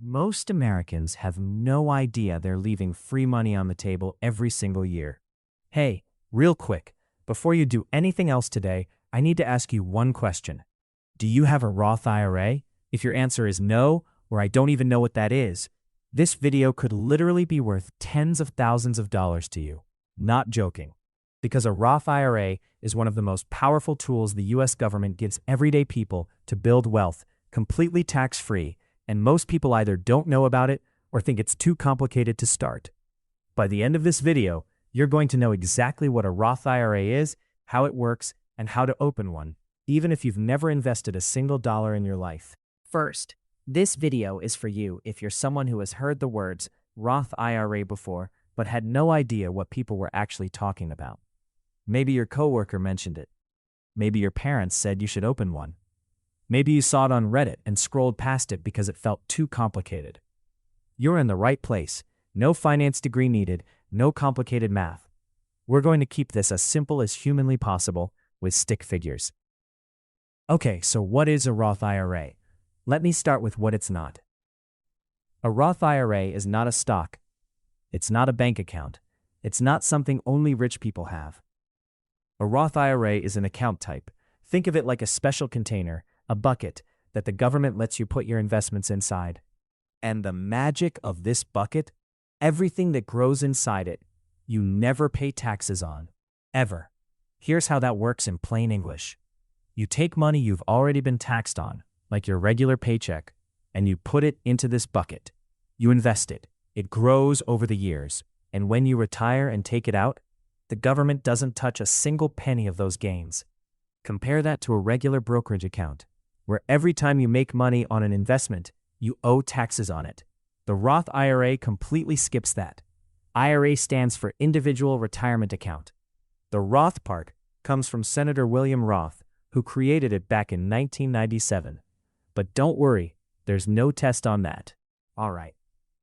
Most Americans have no idea they're leaving free money on the table every single year. Hey, real quick, before you do anything else today, I need to ask you one question. Do you have a Roth IRA? If your answer is no, or I don't even know what that is, this video could literally be worth tens of thousands of dollars to you. Not joking. Because a Roth IRA is one of the most powerful tools the US government gives everyday people to build wealth, completely tax-free, and most people either don't know about it or think it's too complicated to start. By the end of this video, you're going to know exactly what a Roth IRA is, how it works, and how to open one, even if you've never invested a single dollar in your life. First, this video is for you if you're someone who has heard the words Roth IRA before, but had no idea what people were actually talking about. Maybe your coworker mentioned it. Maybe your parents said you should open one. Maybe you saw it on Reddit and scrolled past it because it felt too complicated. You're in the right place. No finance degree needed, no complicated math. We're going to keep this as simple as humanly possible with stick figures. Okay, so what is a Roth IRA? Let me start with what it's not. A Roth IRA is not a stock. It's not a bank account. It's not something only rich people have. A Roth IRA is an account type. Think of it like a special container, a bucket, that the government lets you put your investments inside. And the magic of this bucket, everything that grows inside it, you never pay taxes on. Ever. Here's how that works in plain English. You take money you've already been taxed on, like your regular paycheck, and you put it into this bucket. You invest it. It grows over the years, and when you retire and take it out, the government doesn't touch a single penny of those gains. Compare that to a regular brokerage account, where every time you make money on an investment, you owe taxes on it. The Roth IRA completely skips that. IRA stands for Individual Retirement Account. The Roth part comes from Senator William Roth, who created it back in 1997. But don't worry, there's no test on that. All right,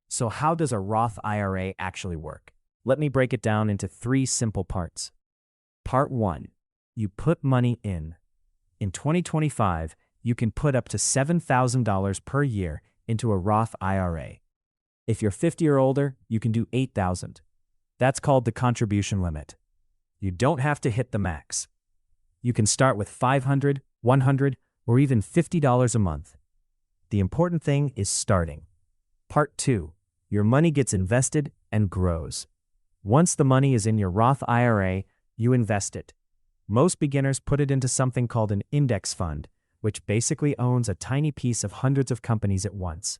so how does a Roth IRA actually work? Let me break it down into 3 simple parts. Part 1. You put money in. In 2025, you can put up to $7,000 per year into a Roth IRA. If you're 50 or older, you can do $8,000. That's called the contribution limit. You don't have to hit the max. You can start with $500, $100, or even $50 a month. The important thing is starting. Part 2. Your money gets invested and grows. Once the money is in your Roth IRA, you invest it. Most beginners put it into something called an index fund, which basically owns a tiny piece of hundreds of companies at once.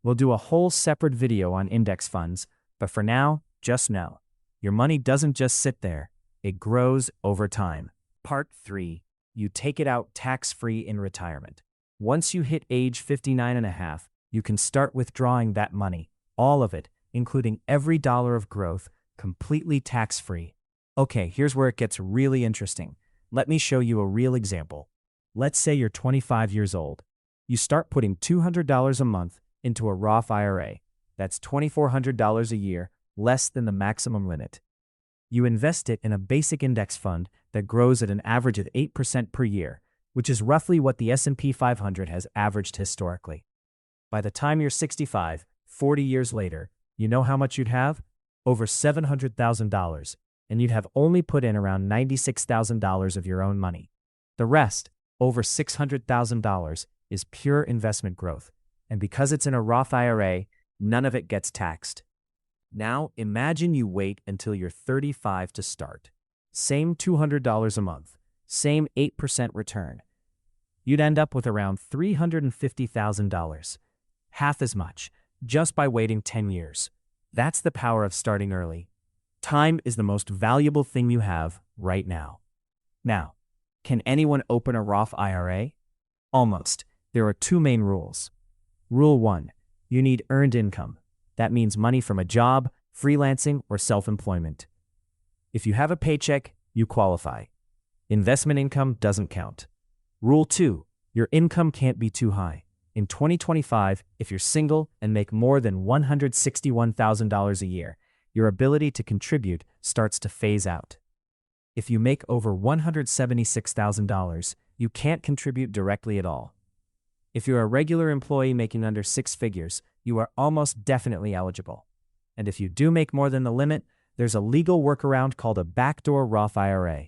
We'll do a whole separate video on index funds, but for now, just know, your money doesn't just sit there, it grows over time. Part 3. You take it out tax-free in retirement. Once you hit age 59 and a half, you can start withdrawing that money, all of it, including every dollar of growth, completely tax-free. Okay, here's where it gets really interesting. Let me show you a real example. Let's say you're 25 years old. You start putting $200 a month into a Roth IRA. That's $2,400 a year, less than the maximum limit. You invest it in a basic index fund that grows at an average of 8% per year, which is roughly what the S&P 500 has averaged historically. By the time you're 65, 40 years later, you know how much you'd have? Over $700,000, and you'd have only put in around $96,000 of your own money. The rest, over $600,000, is pure investment growth, and because it's in a Roth IRA, none of it gets taxed. Now, imagine you wait until you're 35 to start. Same $200 a month, same 8% return. You'd end up with around $350,000. Half as much, just by waiting 10 years. That's the power of starting early. Time is the most valuable thing you have right now. Now, can anyone open a Roth IRA? Almost. There are 2 main rules. Rule 1. You need earned income. That means money from a job, freelancing, or self-employment. If you have a paycheck, you qualify. Investment income doesn't count. Rule 2. Your income can't be too high. In 2025, if you're single and make more than $161,000 a year, your ability to contribute starts to phase out. If you make over $176,000, you can't contribute directly at all. If you're a regular employee making under 6 figures, you are almost definitely eligible. And if you do make more than the limit, there's a legal workaround called a backdoor Roth IRA.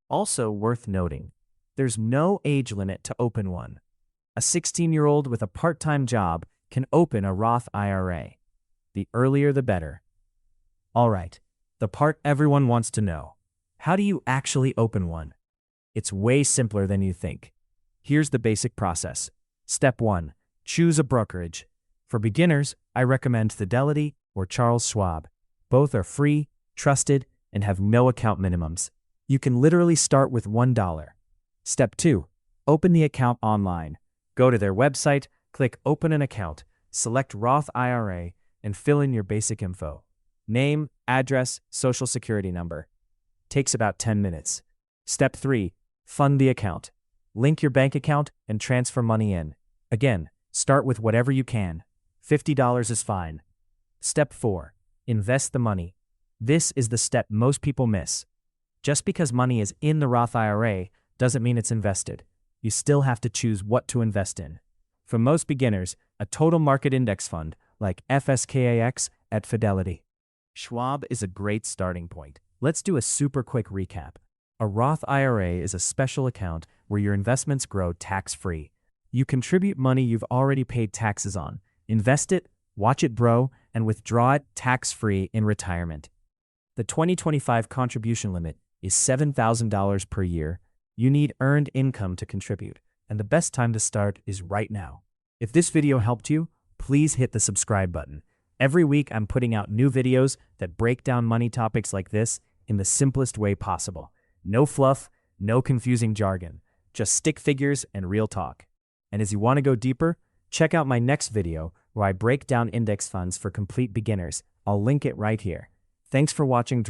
Also worth noting, there's no age limit to open one. A 16-year-old with a part-time job can open a Roth IRA. The earlier the better. All right, the part everyone wants to know. How do you actually open one? It's way simpler than you think. Here's the basic process. Step 1. Choose a brokerage. For beginners, I recommend Fidelity or Charles Schwab. Both are free, trusted, and have no account minimums. You can literally start with $1. Step 2. Open the account online. Go to their website, click Open an Account, select Roth IRA, and fill in your basic info. Name, address, social security number. Takes about 10 minutes. Step 3. Fund the account. Link your bank account and transfer money in. Again, start with whatever you can. $50 is fine. Step 4. Invest the money. This is the step most people miss. Just because money is in the Roth IRA doesn't mean it's invested. You still have to choose what to invest in. For most beginners, a total market index fund like FSKAX at Fidelity. Schwab is a great starting point. Let's do a super quick recap. A Roth IRA is a special account where your investments grow tax-free. You contribute money you've already paid taxes on, invest it, watch it grow, and withdraw it tax-free in retirement. The 2025 contribution limit is $7,000 per year. You need earned income to contribute, and the best time to start is right now. If this video helped you, please hit the subscribe button. Every week I'm putting out new videos that break down money topics like this in the simplest way possible. No fluff, no confusing jargon, just stick figures and real talk. And as you want to go deeper, check out my next video where I break down index funds for complete beginners. I'll link it right here. Thanks for watching.